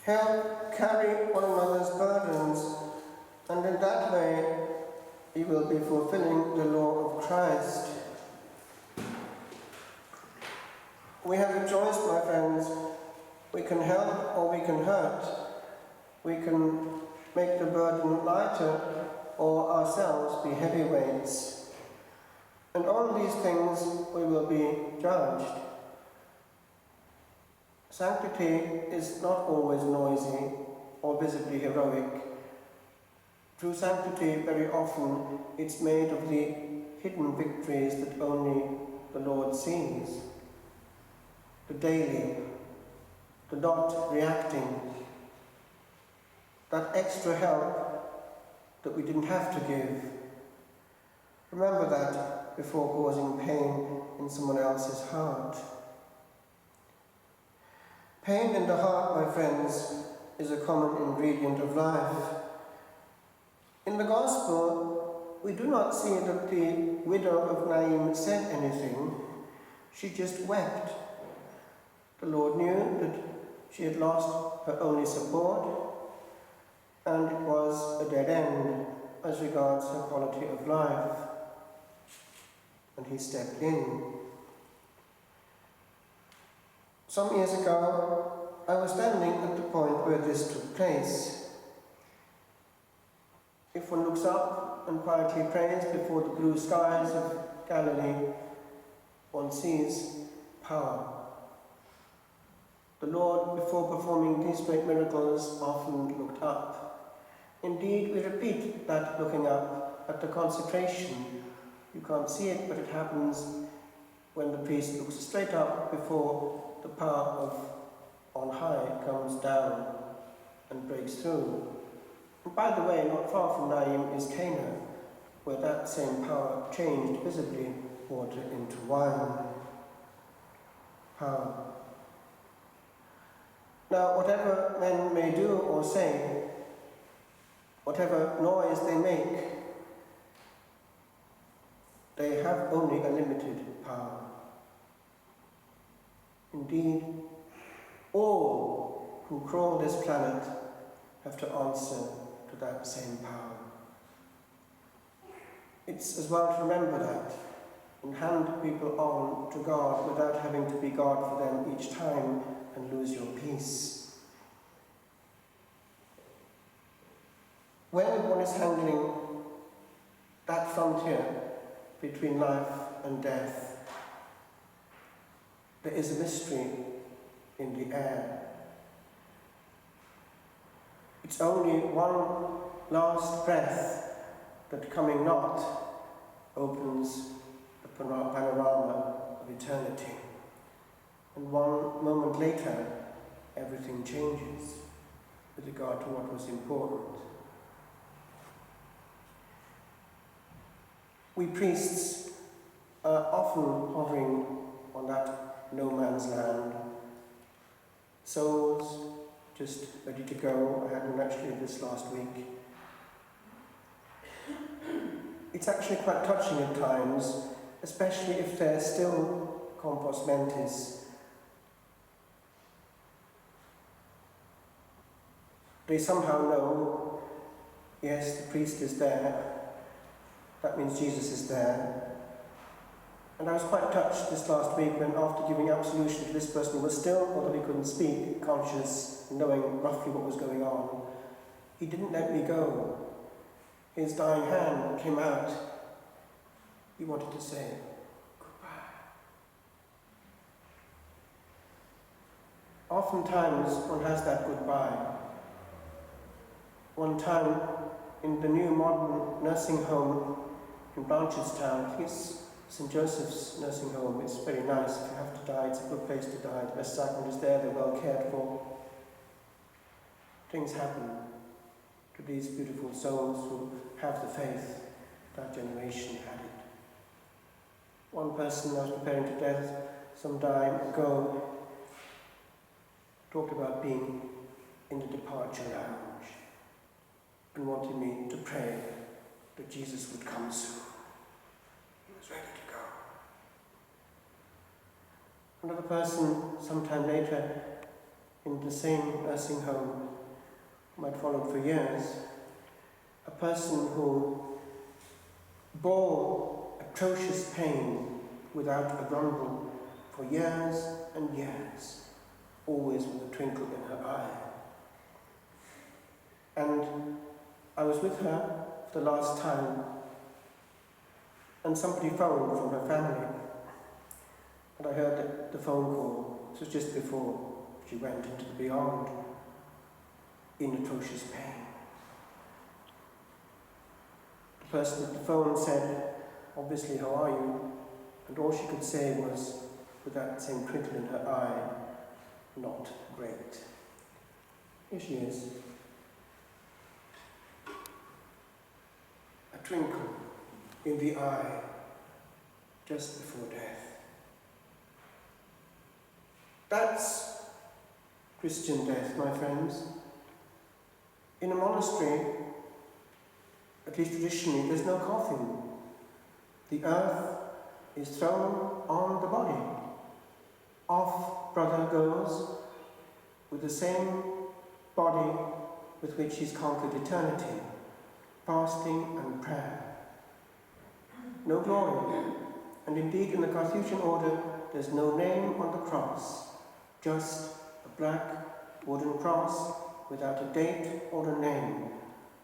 Help carry one another's burdens, and in that way you will be fulfilling the law of Christ. We have a choice, my friends. We can help or we can hurt. We can make the burden lighter or ourselves be heavyweights. And on these things we will be judged. Sanctity is not always noisy or visibly heroic. True sanctity, very often, it's made of the hidden victories that only the Lord sees. The daily, the not reacting, that extra help that we didn't have to give. Remember that before causing pain in someone else's heart. Pain in the heart, my friends, is a common ingredient of life. In the Gospel, we do not see that the widow of Naim said anything. She just wept. The Lord knew that she had lost her only support, and it was a dead end as regards her quality of life. And he stepped in. Some years ago, I was standing at the point where this took place. If one looks up and quietly prays before the blue skies of Galilee, one sees power. The Lord, before performing these great miracles, often looked up. Indeed, we repeat that looking up at the consecration. You can't see it, but it happens when the priest looks straight up before the power of on high comes down and breaks through. And by the way, not far from Naim is Cana, where that same power changed visibly water into wine. Power. Now, whatever men may do or say, whatever noise they make, they have only a limited power. Indeed, all who crawl this planet have to answer to that same power. It's as well to remember that and hand people on to God without having to be God for them each time and lose your peace. When one is handling that frontier between life and death, there is a mystery in the air. It's only one last breath that, coming not, opens the panorama of eternity. And one moment later, everything changes with regard to what was important. We priests are often hovering on that no man's land. Souls just ready to go. I had one actually this last week. It's actually quite touching at times, especially if they're still compos mentis. They somehow know, yes, the priest is there. That means Jesus is there. And I was quite touched this last week when, after giving absolution to this person who was still, although he couldn't speak, conscious, knowing roughly what was going on, he didn't let me go. His dying hand came out. He wanted to say goodbye. Oftentimes one has that goodbye. One time in the new modern nursing home in Blanchardstown, I think it's St. Joseph's nursing home. It's very nice. If you have to die, it's a good place to die. The best sacrament is there, they're well cared for. Things happen to these beautiful souls who have the faith that generation had it. One person I was preparing to death some time ago talked about being in the departure lounge and wanted me to pray that Jesus would come soon. He was ready to go. Another person, sometime later, in the same nursing home whom I'd followed for years, a person who bore atrocious pain without a grumble for years and years, always with a twinkle in her eye. And I was with her for the last time, and somebody phoned from her family, and I heard that the phone call. This was just before she went into the beyond in atrocious pain. The person at the phone said, obviously, how are you? And all she could say was, with that same twinkle in her eye, not great. Here she is. A twinkle in the eye just before death. That's Christian death, my friends. In a monastery, at least traditionally, there's no coffin. The earth is thrown on the body. Off brother goes with the same body with which he's conquered eternity, fasting and prayer. No glory. And indeed, in the Carthusian order, there's no name on the cross, just a black wooden cross without a date or a name,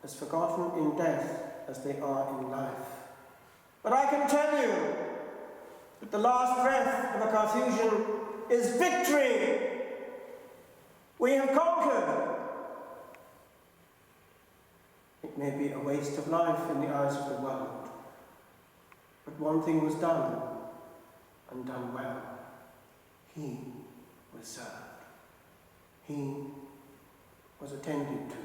as forgotten in death as they are in life. But I can tell you that the last breath of a Carthusian is victory. We have conquered. It may be a waste of life in the eyes of the world, but one thing was done, and done well. He was served. He was attended to.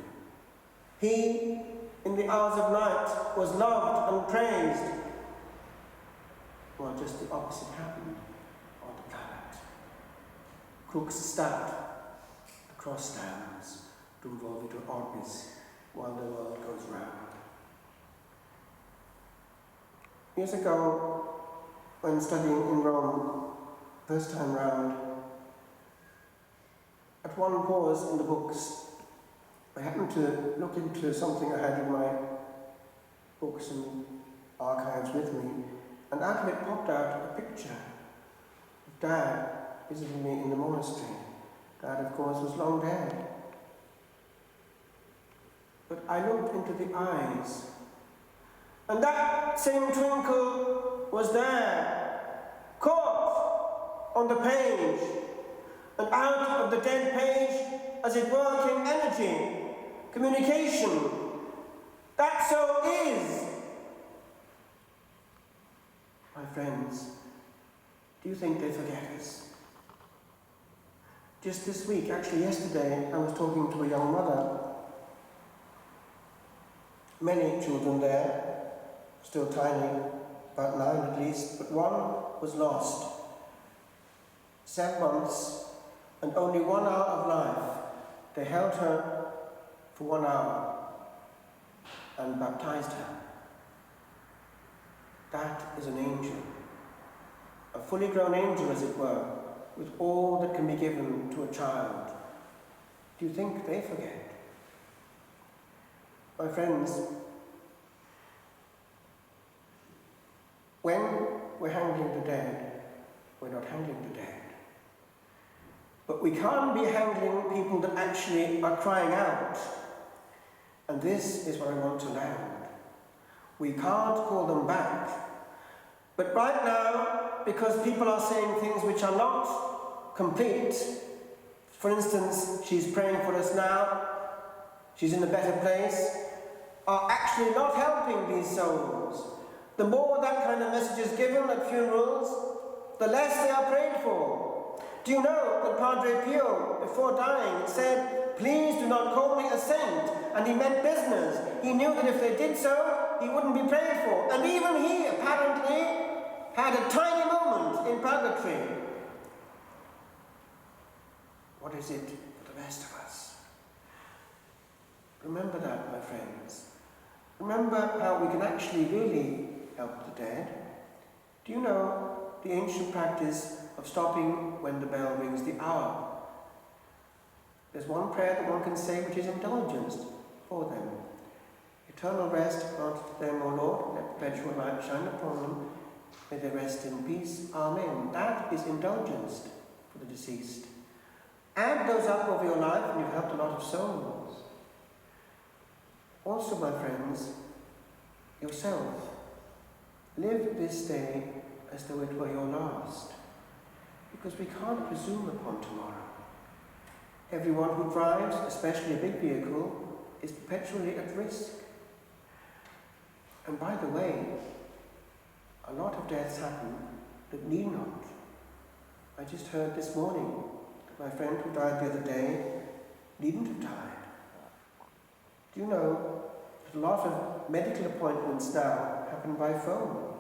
He, in the hours of night, was loved and praised. Well, just the opposite happened on the planet. Crux stat, the cross stands, dum volvitur orbis, while the world goes round. Years ago, when studying in Rome, first time round, at one pause in the books, I happened to look into something I had in my books and archives with me, and out of it popped out a picture of Dad visiting me in the monastery. Dad, of course, was long dead. But I looked into the eyes, and that same twinkle was there, caught on the page, and out of the dead page, as it were, came energy, communication. That so is. My friends, do you think they forget us? Just this week, actually yesterday, I was talking to a young mother. Many children there, still tiny, about 9 at least, but one was lost. 7 months and only 1 hour of life. They held her for 1 hour and baptized her. That is an angel, a fully grown angel, as it were, with all that can be given to a child. Do you think they forget? My friends, when we're handling the dead, we're not handling the dead. But we can't be handling people that actually are crying out. And this is where I want to land. We can't call them back. But right now, because people are saying things which are not complete, for instance, she's praying for us now, she's in a better place, are actually not helping these souls. The more that kind of message is given at funerals, the less they are prayed for. Do you know that Padre Pio, before dying, said, "Please do not call me a saint," and he meant business. He knew that if they did so, he wouldn't be prayed for. And even he apparently had a tiny moment in purgatory. What is it for the rest of us? Remember that, my friends. Remember how we can actually really help the dead. Do you know the ancient practice of stopping when the bell rings the hour? There's one prayer that one can say which is indulgence for them. Eternal rest grant to them, O Lord, let perpetual light shine upon them. May they rest in peace. Amen. That is indulgence for the deceased. Add those up over your life and you've helped a lot of souls. Also, my friends, yourself. Live this day as though it were your last, because we can't presume upon tomorrow. Everyone who drives, especially a big vehicle, is perpetually at risk. And by the way, a lot of deaths happen that need not. I just heard this morning that my friend who died the other day needn't have died. Do you know that a lot of medical appointments now happen by phone?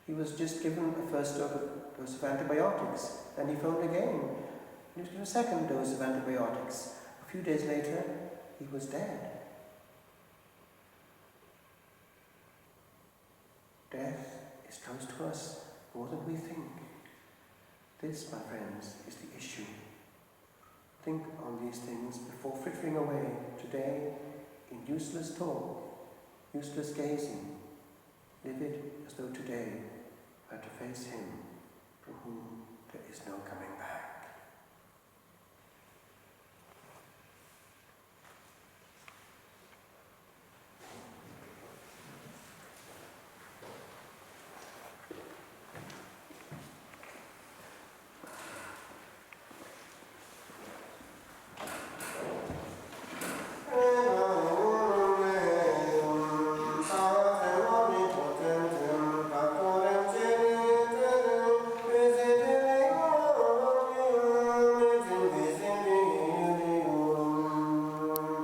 He was just given a first dose of antibiotics, then he phoned again. He was given a second dose of antibiotics. A few days later, he was dead. Death is close to us more than we think. This, my friends, is the issue. Think on these things before frittering away today in useless talk, useless gazing. Live it as though today I had to face him from whom there is no coming back.